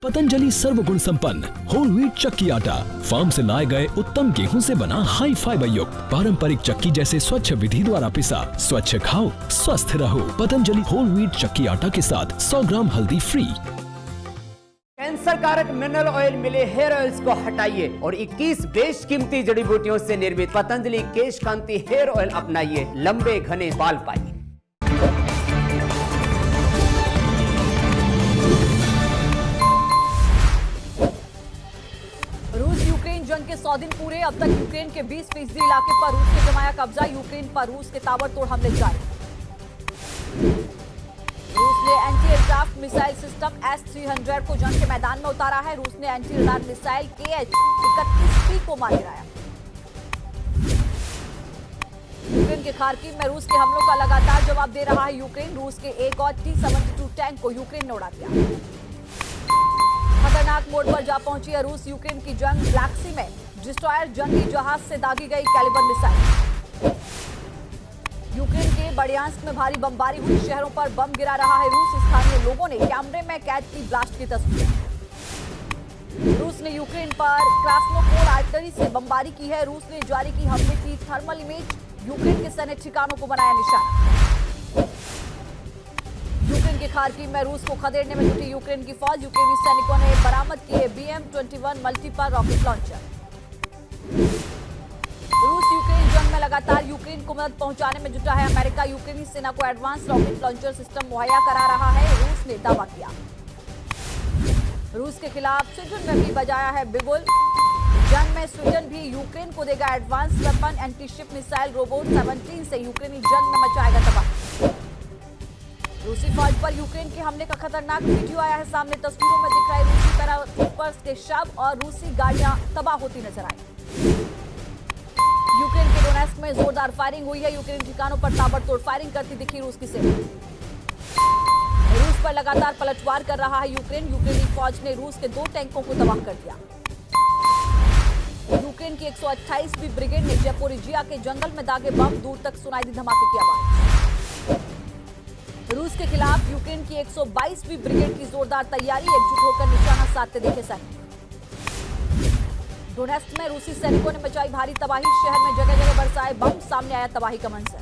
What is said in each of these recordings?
पतंजलि सर्वगुण संपन्न whole wheat चक्की आटा फार्म से लाए गए उत्तम गेहूं से बना हाई फाइबर युक्त पारंपरिक चक्की जैसे स्वच्छ विधि द्वारा पिसा। स्वच्छ खाओ स्वस्थ रहो। पतंजलि होल व्हीट चक्की आटा के साथ 100 ग्राम हल्दी फ्री। कैंसर कारक मिनरल ऑयल मिले हेयर ऑयल्स को हटाइए और 21 बेशकीमती जड़ी बूटियों से निर्मित पतंजलि केश कांति हेयर ऑयल अपनाइए। लंबे घने बाल पाइए। रूस यूक्रेन जंग के 100 दिन पूरे। अब तक यूक्रेन के 20% इलाके पर रूस ने जमाया कब्जा। यूक्रेन पर रूस के ताबड़तोड़ हमले जारी। रूस ने anti aircraft missile system S-300 को जंग के मैदान में उतारा है। रूस ने एंटी रडार मिसाइल KH-31P को मार गिराया। यूक्रेन के खार्किव में रूस के हमलों का लगातार जवाब दे रहा है यूक्रेन। रूस के एक और T-72 टैंक को यूक्रेन ने उड़ा दिया। खतरनाक मोड़ पर जा पहुंची है रूस। यूक्रेन की जंग ब्लैक सी में डिस्ट्रॉयर जंगी जहाज से दागी गई कैलिबर मिसाइल। यूक्रेन के बर्डियांस्क में भारी बमबारी हुई। शहरों पर बम गिरा रहा है रूस। स्थानीय लोगों ने कैमरे में कैद की ब्लास्ट की तस्वीर। रूस ने यूक्रेन पर क्रास्नोपोर आर्टरी से बमबारी की है। रूस ने जारी की हमले की थर्मल इमेज। यूक्रेन के सैन्य ठिकानों को बनाया निशाना। यूक्रेन के खार्किव में रूस को खदेड़ने में जुटी यूक्रेन की फौज। यूक्रेनी सैनिकों ने बरामद किए BM-21 मल्टीपल रॉकेट लॉन्चर। रूस यूक्रेन जंग में लगातार यूक्रेन को मदद पहुंचाने में जुटा है। अमेरिका यूक्रेनी सेना को एडवांस रॉकेट लॉन्चर सिस्टम मुहैया करा रहा है, रूस ने दावा किया। रूस के खिलाफ स्वीडन में भी बजाया है बिगुल। जंग में स्वीडन भी यूक्रेन को देगा advance weapon. Anti ship missile robot 17 से यूक्रेनी जंग में मचाएगा तबाही। रूसी फौज पर यूक्रेन के हमले का खतरनाक वीडियो आया है सामने। तस्वीरों में दिख रहे रूसी पैराट्रूपर्स के शव और रूसी गाड़ियां तबाह होती नजर आई। यूक्रेन के डोनेस्क में जोरदार फायरिंग हुई है। यूक्रेन ठिकानों पर ताबड़तोड़ फायरिंग करती दिखी रूस की सेना। रूस पर लगातार पलटवार कर रहा है यूक्रेन। यूक्रेनी फौज ने रूस के 2 टैंकों को तबाह कर दिया। यूक्रेन की 128वीं ब्रिगेड ने ज़पोरिजिया के जंगल में दागे बम। दूर तक सुनाई दी धमाके की आवाज। रूस के खिलाफ यूक्रेन की 122वीं ब्रिगेड की जोरदार तैयारी। एकजुट होकर निशाना साधते दिखे सैनिक। डोनेस्क में रूसी सैनिकों ने मचाई भारी तबाही। शहर में जगह जगह बरसाए बम। सामने आया तबाही का मंजर।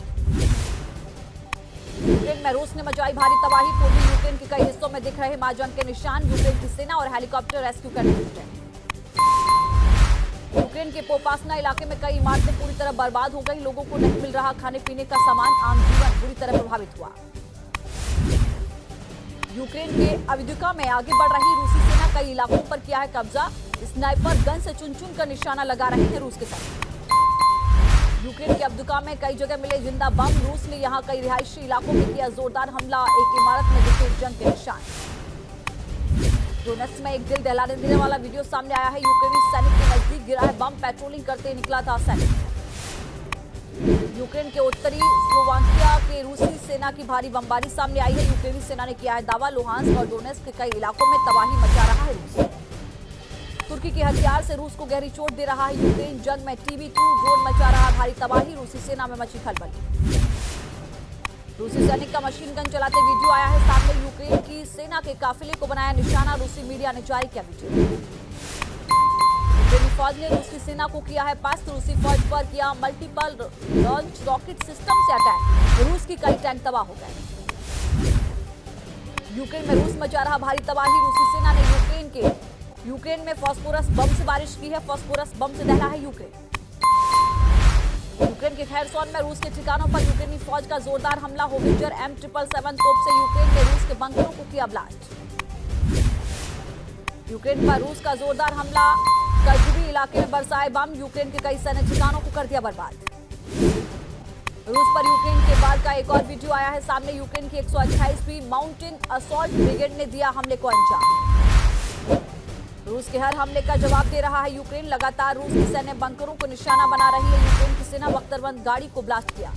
यूक्रेन में रूस ने मचाई भारी तबाही। पूर्वी यूक्रेन के कई हिस्सों में दिख रहे माजंग के निशान। यूक्रेन की सेना और हेलीकॉप्टर रेस्क्यू करने जुटे। यूक्रेन के पोपासना इलाके में कई इमारतें पूरी तरह बर्बाद हो गई। लोगों को नहीं मिल रहा खाने पीने का सामान। आम जीवन बुरी तरह प्रभावित हुआ। यूक्रेन के अविदिका में आगे बढ़ रही रूसी सेना कई इलाकों पर किया है कब्जा। स्नाइपर गन से चुन-चुन कर निशाना लगा रहे हैं रूस के साथ। यूक्रेन के अविदिका में कई जगह मिले जिंदा बम। रूस ने यहां कई रिहायशी इलाकों में किया जोरदार हमला। एक इमारत में दिखे जंग के निशान। डोनेस्क में एक दिल दहला देने वाला वीडियो सामने आया है। यूक्रेनी सैनिक के नजदीक गिरा है बम। पेट्रोलिंग करते निकला था सैनिक। यूक्रेन के उत्तरी स्लोवाकिया के रूसी सेना की भारी बमबारी सामने आई है। यूक्रेनी सेना ने किया है दावा। लुहांस्क और डोनेस्क के कई इलाकों में तबाही मचा रहा है रूस। तुर्की के हथियार से रूस को गहरी चोट दे रहा है यूक्रेन। जंग में TB2 ड्रोन मचा रहा भारी तबाही। रूसी सेना में मची खलबली। रूसी सैनिक का मशीन गन चलाते वीडियो आया है सामने। यूक्रेन की सेना के काफिले को बनाया निशाना। रूसी मीडिया ने जारी किया वीडियो। यूक्रेनी फौज ने रूसी सेना को किया है पस्त। रूसी फौज पर किया मल्टीपल लॉन्च रॉकेट सिस्टम से अटैक। रूस की कई टैंक तबाह हो गए। यूक्रेन में रूस मचा रहा भारी तबाही। रूसी सेना ने यूक्रेन में फास्फोरस बम से बारिश की है। फास्फोरस बम से दहला है यूक्रेन। यूक्रेन के खैरसोन में रूस के ठिकानों पर यूक्रेनी फौज का जोरदार हमला। होविट्जर M777 तोप से यूक्रेन ने रूस के बंकरों को किया ब्लास्ट। यूक्रेन पर रूस का जोरदार हमला। कर्जुबी इलाके में बरसाए बम। यूक्रेन के कई सैन्य ठिकानों को कर दिया बर्बाद। रूस पर यूक्रेन के बाद का एक और वीडियो आया है सामने। यूक्रेन की 128वीं माउंटेन असॉल्ट ब्रिगेड ने दिया हमले को अंजाम। रूस के हर हमले का जवाब दे रहा है यूक्रेन। लगातार रूस की सैन्य बंकरों को निशाना बना रही है यूक्रेन की सेना। बख्तरबंद गाड़ी को ब्लास्ट किया।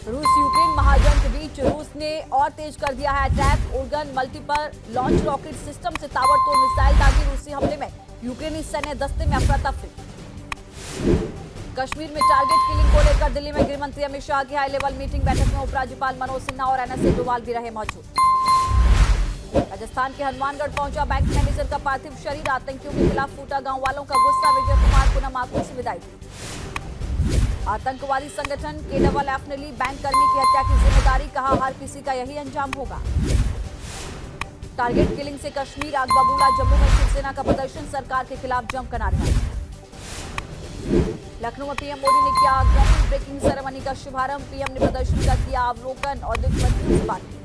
रूस यूक्रेन महाजंग के बीच रूस ने और तेज कर दिया है attack. Organ multiple launch rocket system से ताबड़तोड़ मिसाइल दागी। रूसी हमले में यूक्रेनी सैन्य दस्ते में अफरा तफरी। कश्मीर में टारगेट किलिंग को लेकर दिल्ली में गृहमंत्री अमित शाह की हाई लेवल मीटिंग। बैठक में उपराज्यपाल मनोज सिन्हा और NSA डोवाल भी रहे मौजूद। राजस्थान के हनुमानगढ़ पहुंचा बैंक मैनेजर का पार्थिव शरीर। आतंकियों के खिलाफ फूटा गांव वालों का गुस्सा। विजय कुमार को नामाकुल से विदाई दी। आतंकवादी संगठन KFF ने ली बैंक कर्मी की हत्या की जिम्मेदारी। कहा हर किसी का यही अंजाम होगा। टारगेट किलिंग से कश्मीर आग बबूला। जम्मू में शिवसेना का प्रदर्शन। सरकार के खिलाफ जमकर नारेबाजी। लखनऊ में पीएम मोदी ने किया ग्राउंड ब्रेकिंग सेरेमनी का शुभारंभ। पीएम ने प्रदर्शन का किया अवलोकन और उद्योगपतियों से बात की।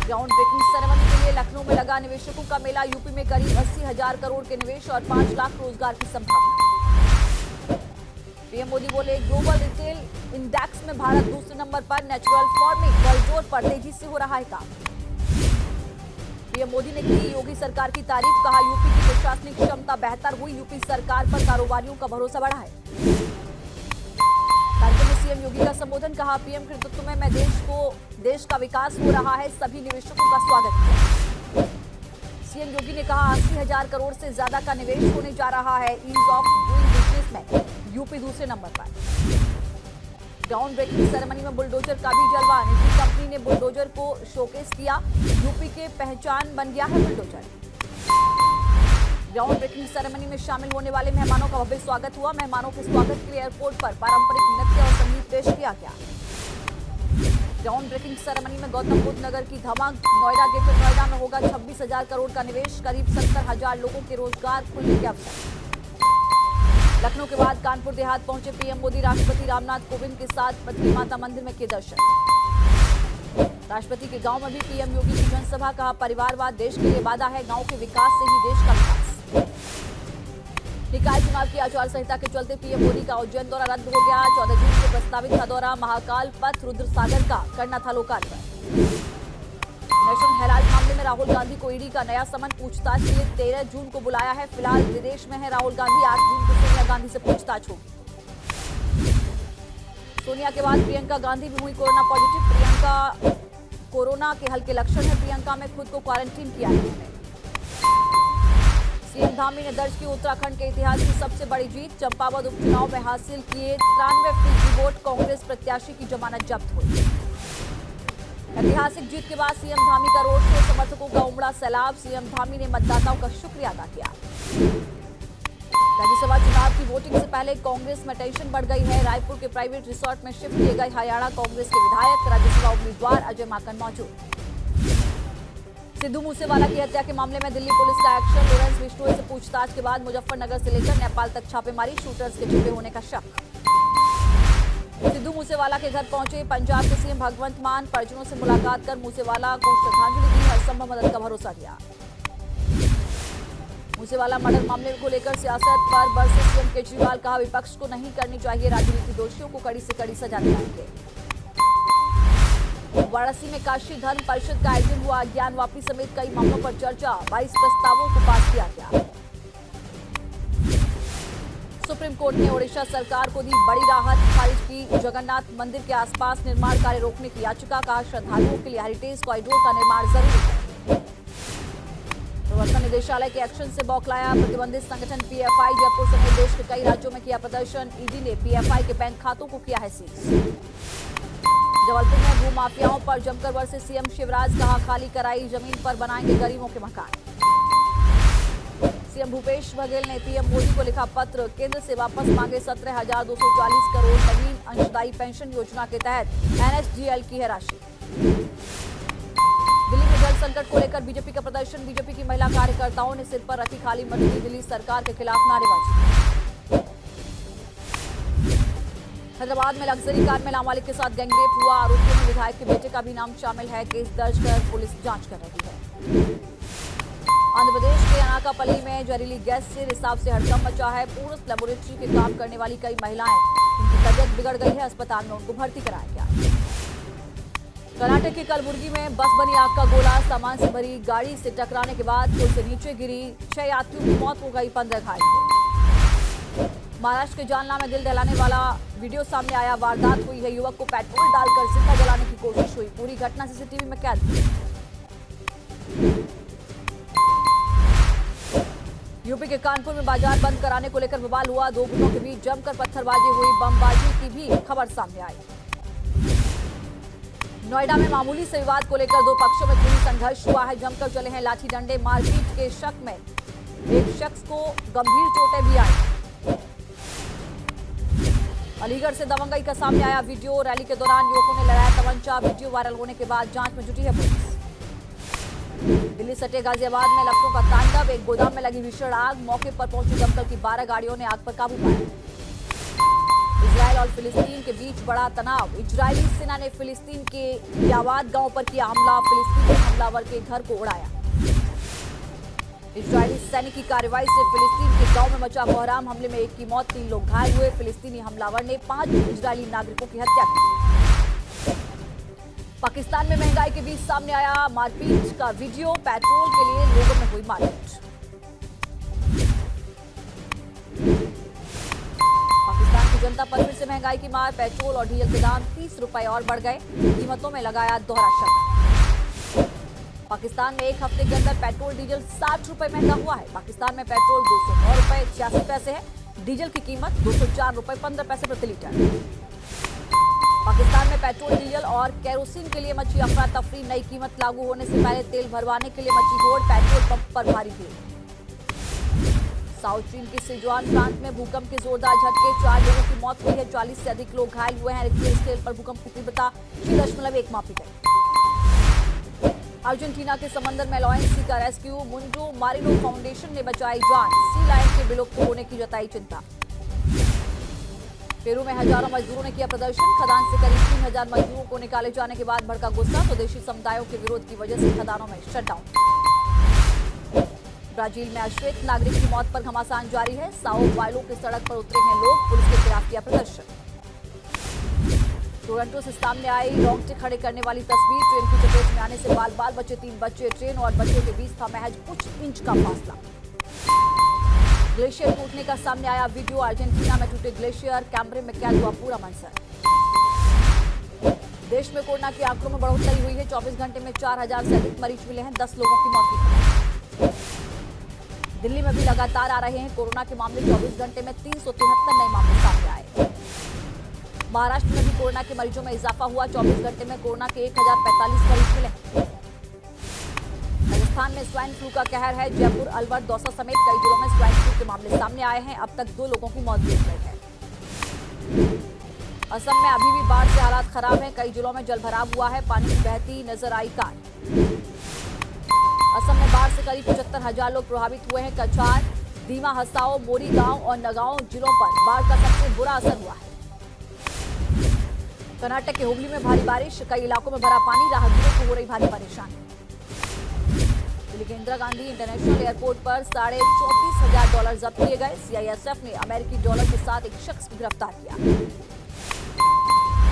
ग्राउंड ब्रेकिंग सेरेमनी के लिए लखनऊ में लगा निवेशकों का मेला। यूपी में करीब 80,000 करोड़ के निवेश और 5 लाख रोजगार की संभावना। पीएम मोदी बोले ग्लोबल रिटेल इंडेक्स में भारत दूसरे नंबर पर। नेचुरल फार्मिंग बलजोर पर तेजी से हो रहा है काम। पीएम मोदी ने की योगी सरकार की तारीफ। कहा यूपी की प्रशासनिक क्षमता बेहतर हुई। यूपी सरकार पर कारोबारियों का भरोसा बढ़ा है। कार्यक्रम में सीएम योगी का संबोधन। कहा पीएम के नेतृत्व में देश का विकास हो रहा है। सभी निवेशकों का स्वागत किया। सीएम योगी ने कहा 80,000 करोड़ से ज्यादा का निवेश होने जा रहा है। ईज ऑफ डूइंग बिजनेस में यूपी दूसरे नंबर पर। ग्राउंड ब्रेकिंग सेरेमनी में बुलडोजर का भी जलवा। निजी कंपनी ने बुलडोजर को शोकेस किया। यूपी के पहचान बन गया है बुलडोजर। ग्राउंड ब्रेकिंग सेरेमनी में शामिल होने वाले मेहमानों का भव्य स्वागत हुआ। मेहमानों के स्वागत के लिए एयरपोर्ट पर पारंपरिक नृत्य और संगीत पेश किया गया। ग्राउंड ब्रेकिंग सेरेमनी में गौतम बुद्ध नगर की धमक। नोएडा ग्रेटर नोएडा में होगा 26,000 करोड़ का निवेश। करीब 70,000 लोगों के रोजगार खुलने के अवसर। लखनऊ के बाद कानपुर देहात पहुंचे पीएम मोदी। राष्ट्रपति रामनाथ कोविंद के साथ बद्री माता मंदिर में किए दर्शन। राष्ट्रपति के गांव में भी पीएम योगी की जनसभा। कहा परिवारवाद देश के लिए वादा है। गांव के विकास से ही देश का विकास। निकाय चुनाव की आचार संहिता के चलते पीएम मोदी का उज्जैन दौरा रद्द हो गया। 14 जून को प्रस्तावित था दौरा। महाकाल पथ रुद्र सागर का करना था लोकार्पण। नेशनल हेराल्ड मामले में राहुल गांधी को ईडी का नया समन। पूछताछ के लिए 13 जून को बुलाया है। फिलहाल विदेश में है राहुल गांधी। 8 जून को सोनिया गांधी से पूछताछ होगी। सोनिया के बाद प्रियंका गांधी भी हुई कोरोना पॉजिटिव। प्रियंका कोरोना के हल्के लक्षण है। प्रियंका में खुद को क्वारंटीन किया है। सीएम धामी ने दर्ज की उत्तराखंड के इतिहास की सबसे बड़ी जीत। चंपावत उपचुनाव में हासिल किए 93 वोट। कांग्रेस प्रत्याशी की जमानत जब्त हुई। ऐतिहासिक जीत के बाद सीएम धामी का रोड शो। समर्थकों का उमड़ा सैलाब। सीएम धामी ने मतदाताओं का शुक्रिया अदा किया। राज्यसभा चुनाव की वोटिंग से पहले कांग्रेस में टेंशन बढ़ गई है। रायपुर के प्राइवेट रिसोर्ट में शिफ्ट किए गए हरियाणा कांग्रेस के विधायक। राज्यसभा उम्मीदवार अजय माकन मौजूद। सिद्धू मूसेवाला की हत्या के मामले में दिल्ली पुलिस का एक्शन। लॉरेंस बिश्नोई से पूछताछ के बाद मुजफ्फरनगर से लेकर नेपाल तक छापेमारी। शूटर्स के छिपे होने का शक। सिद्धू मूसेवाला के घर पहुंचे पंजाब के सीएम भगवंत मान। परिजनों से मुलाकात कर मूसेवाला को श्रद्धांजलि दी। हर संभव मदद का भरोसा दिया। मूसेवाला मर्डर मामले को लेकर सियासत पर बरसे सीएम केजरीवाल। कहा विपक्ष को नहीं करनी चाहिए राजनीति। दोषियों को कड़ी से कड़ी सजा दिलाएंगे। वाराणसी में काशी धर्म परिषद का आयोजन हुआ। ज्ञान वापी समेत कई मामलों पर चर्चा। 22 प्रस्तावों को पास किया गया। सुप्रीम कोर्ट ने ओडिशा सरकार को दी बड़ी राहत। खारिज की जगन्नाथ मंदिर के आसपास निर्माण कार्य रोकने की याचिका। कहा श्रद्धालुओं के लिए हेरिटेज कॉरिडोर का निर्माण जरूरी है। प्रवर्तन निदेशालय के एक्शन से बौखलाया प्रतिबंधित संगठन पीएफआई। जयपुर समेत देश के कई राज्यों में किया प्रदर्शन। ईडी ने पीएफआई के बैंक खातों को किया है सीज। जबलपुर में भूमाफियाओं पर जमकर बरसे सीएम शिवराज। कहा खाली कराई जमीन पर बनाएंगे गरीबों के मकान। सीएम भूपेश बघेल ने पीएम मोदी को लिखा पत्र। केंद्र से वापस मांगे 17,240 करोड़। नवीन अंशदायी पेंशन योजना के तहत एनएसडीएल की है राशि। दिल्ली में जल संकट को लेकर बीजेपी का प्रदर्शन। बीजेपी की महिला कार्यकर्ताओं ने सिर पर रखी खाली मटकी। दिल्ली सरकार के खिलाफ नारेबाजी। हैदराबाद में लग्जरी कार में नाबालिग के साथ गैंगरेप हुआ। आरोपियों में विधायक के बेटे का भी नाम शामिल है। केस दर्ज कर पुलिस जांच कर रही है। आंध्र प्रदेश के अनाकापल्ली में जहरीली गैस से रिसाव से हड़कंप मचा है। पूर्व लेबोरेटरी के काम करने वाली कई महिलाएं उनकी तबीयत बिगड़ गई है। अस्पताल में उनको भर्ती कराया गया। कर्नाटक के कलबुर्गी में बस बनी आग का गोला। सामान से भरी गाड़ी से टकराने के बाद पुल से नीचे गिरी। 6 यात्रियों की मौत हो गई, 15 घायल हुए। महाराष्ट्र के जालना में दिल दहलाने वाला वीडियो सामने आया। वारदात हुई है। युवक को पेट्रोल डालकर जिंदा जलाने की कोशिश हुई। पूरी घटना सीसीटीवी में कैद हुई। यूपी के कानपुर में बाजार बंद कराने को लेकर बवाल हुआ। 2 गुटों के बीच जमकर पत्थरबाजी हुई। बमबाजी की भी खबर सामने आई। नोएडा में मामूली से विवाद को लेकर दो पक्षों में खूनी संघर्ष हुआ है। जमकर चले हैं लाठी डंडे। मारपीट के शक में एक शख्स को गंभीर चोटें भी आई। अलीगढ़ से दबंगई का सामने आया वीडियो। रैली के दौरान युवकों ने लड़ाया तमंचा। वीडियो वायरल होने के बाद जांच में जुटी है पुलिस। दिल्ली सटे गाजियाबाद में लपटों का तांडव। एक गोदाम में लगी भीषण आग। मौके पर पहुंची दमकल की 12 गाड़ियों ने आग पर काबू पाया। इजरायल और फिलिस्तीन के बीच बड़ा तनाव। इजरायली सेना ने फिलिस्तीन के यावाद गांव पर किया हमला। फिलिस्तीनी हमलावर के घर को उड़ाया। इजरायली सैनिक की कार्रवाई से फिलिस्तीन के गांव में मचा कोहराम। हमले में एक की मौत, 3 लोग घायल हुए। फिलिस्तीनी हमलावर ने 5 इजरायली नागरिकों की हत्या की। पाकिस्तान में महंगाई के बीच सामने आया मारपीट का वीडियो। पेट्रोल के लिए लोगों में हुई मारपीट। पाकिस्तान की जनता पर फिर से महंगाई की मार। पेट्रोल और डीजल के दाम 30 रुपए और बढ़ गए। कीमतों में लगाया दोहरा शक। पाकिस्तान में एक हफ्ते के अंदर पेट्रोल डीजल 60 रुपए महंगा हुआ है। पाकिस्तान में पेट्रोल 209 रुपए 86 पैसे है। डीजल की कीमत 204 रुपए 15 पैसे प्रति लीटर। पाकिस्तान में पेट्रोल, डीजल और केरोसिन के लिए मची अफरा तफरी। नई कीमत लागू होने से पहले तेल भरवाने के लिए मची होड़। पेट्रोल पंप पर भारी भीड़। साउथ चीन के सिचुआन प्रांत में भूकंप के जोरदार झटके। 4 लोगों की मौत हुई है। 40 से अधिक लोग घायल हुए हैं। रिक्टर स्केल पर भूकंप की तीव्रता 6.1 मापी गई। अर्जेंटीना के समंदर में लॉयंस का रेस्क्यू। मुंडो मारिनो फाउंडेशन ने बचाई जान। सी लायन के विलुप्त होने की जताई चिंता। पेरू में हजारों मजदूरों ने किया प्रदर्शन। खदान से करीब 3000 मजदूरों को निकाले जाने के बाद भड़का गुस्सा। स्वदेशी समुदायों के विरोध की वजह से खदानों में शटडाउन। ब्राजील में अश्वेत नागरिक की मौत पर घमासान जारी है। साओ पाउलो की सड़क पर उतरे हैं लोग। पुलिस के खिलाफ किया प्रदर्शन। टोरंटो से सामने आई रोंगटे खड़े करने वाली तस्वीर। ट्रेन की चपेट में आने से बाल बाल बचे 3 बच्चे। ट्रेन और बच्चों के बीच था महज कुछ इंच का फासला। ग्लेशियर टूटने का सामने आया वीडियो। अर्जेंटीना में टूटे ग्लेशियर। कैमरे में कैद हुआ पूरा मंजर। देश में कोरोना के आंकड़ों में बढ़ोतरी हुई है। 24 घंटे में 4000 से अधिक मरीज मिले हैं। 10 लोगों की मौत हुई। दिल्ली में भी लगातार आ रहे हैं कोरोना के मामले। 24 घंटे में 373 नए मामले सामने आए। महाराष्ट्र में भी कोरोना के मरीजों में इजाफा हुआ। 24 घंटे में कोरोना के 1045 मरीज मिले हैं। राजस्थान में स्वाइन फ्लू का कहर है। जयपुर, अलवर, दौसा समेत कई जिलों में स्वाइन फ्लू के मामले सामने आए हैं। अब तक 2 लोगों की मौत भी हो गई है। असम में अभी भी बाढ़ से हालात खराब हैं। कई जिलों में जलभराव हुआ है। पानी की बहती नजर आई कार। असम में बाढ़ से करीब 75,000 लोग प्रभावित हुए हैं। कछार, दीमा, हसाओ, मोरी गांव और नगांव जिलों पर बाढ़ का सबसे बुरा असर हुआ है। कर्नाटक के हुबली में भारी बारिश। कई इलाकों में भरा पानी। राहगीरों को हो रही भारी परेशानी। दिल्ली के इंदिरा गांधी इंटरनेशनल एयरपोर्ट पर $34,000 जब्त किए गए। सीआईएसएफ ने अमेरिकी डॉलर के साथ एक शख्स को गिरफ्तार किया।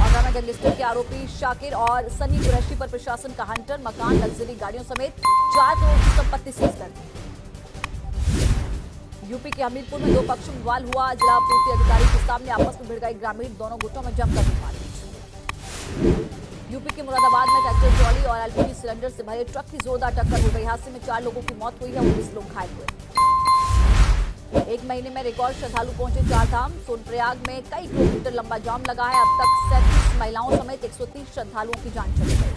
आगरा में गैंगस्टर के आरोपी शाकिर और सनी कुरैशी पर प्रशासन का हंटर। मकान, लग्जरी गाड़ियों समेत 4 करोड़ की संपत्ति सीज कर दी। यूपी के हमीरपुर में 2 पक्षों में बवाल हुआ। जिला पूर्ति अधिकारी के सामने आपस में भिड़ गए ग्रामीण। दोनों गुटों में जमकर मारपीट। यूपी के मुरादाबाद में ट्रैक्टर ट्रॉली और एलपीजी सिलेंडर से भरे ट्रक की जोरदार टक्कर हो गई। हादसे में 4 लोगों की मौत हुई है। 19 लोग घायल हुए। 1 महीने में रिकॉर्ड श्रद्धालु पहुंचे 4 धाम। सोनप्रयाग में कई किलोमीटर लंबा जाम लगा है। अब तक 37 महिलाओं समेत 130 श्रद्धालुओं की जान चली गई।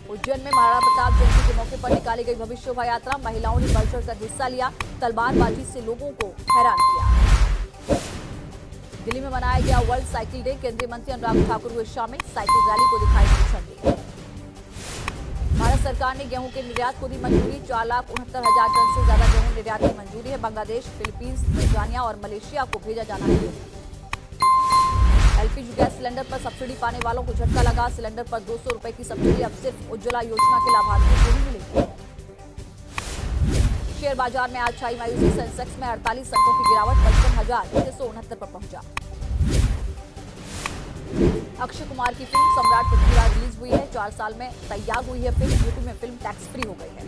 उज्जैन में महाराणा प्रताप जयंती के मौके पर निकाली गई भव्य शोभा यात्रा। महिलाओं ने बढ़ चढ़कर हिस्सा लिया। तलवारबाजी से लोगों को हैरान किया। दिल्ली में मनाया गया वर्ल्ड साइकिल डे। केंद्रीय मंत्री अनुराग ठाकुर हुए शामिल। साइकिल रैली को दिखाई झंडी। भारत सरकार ने गेहूं के निर्यात को दी मंजूरी। 4,69,000 टन से ज्यादा गेहूं निर्यात की मंजूरी है। बांग्लादेश, फिलीपींस, तंजानिया और मलेशिया को भेजा जाना है। एलपीजी गैस सिलेंडर पर सब्सिडी पाने वालों को झटका लगा। सिलेंडर पर 200 रुपए की सब्सिडी अब सिर्फ उज्ज्वला योजना के लाभार्थियों को ही मिलेगी। शेयर बाजार में आज छाई मायूसी। सेंसेक्स में 48 अंकों की गिरावट 55,669 पर पहुंचा। अक्षय कुमार की फिल्म सम्राट पृथ्वीराज रिलीज हुई है। 4 साल में तैयार हुई है फिल्म। यूपी में फिल्म टैक्स फ्री हो गई है।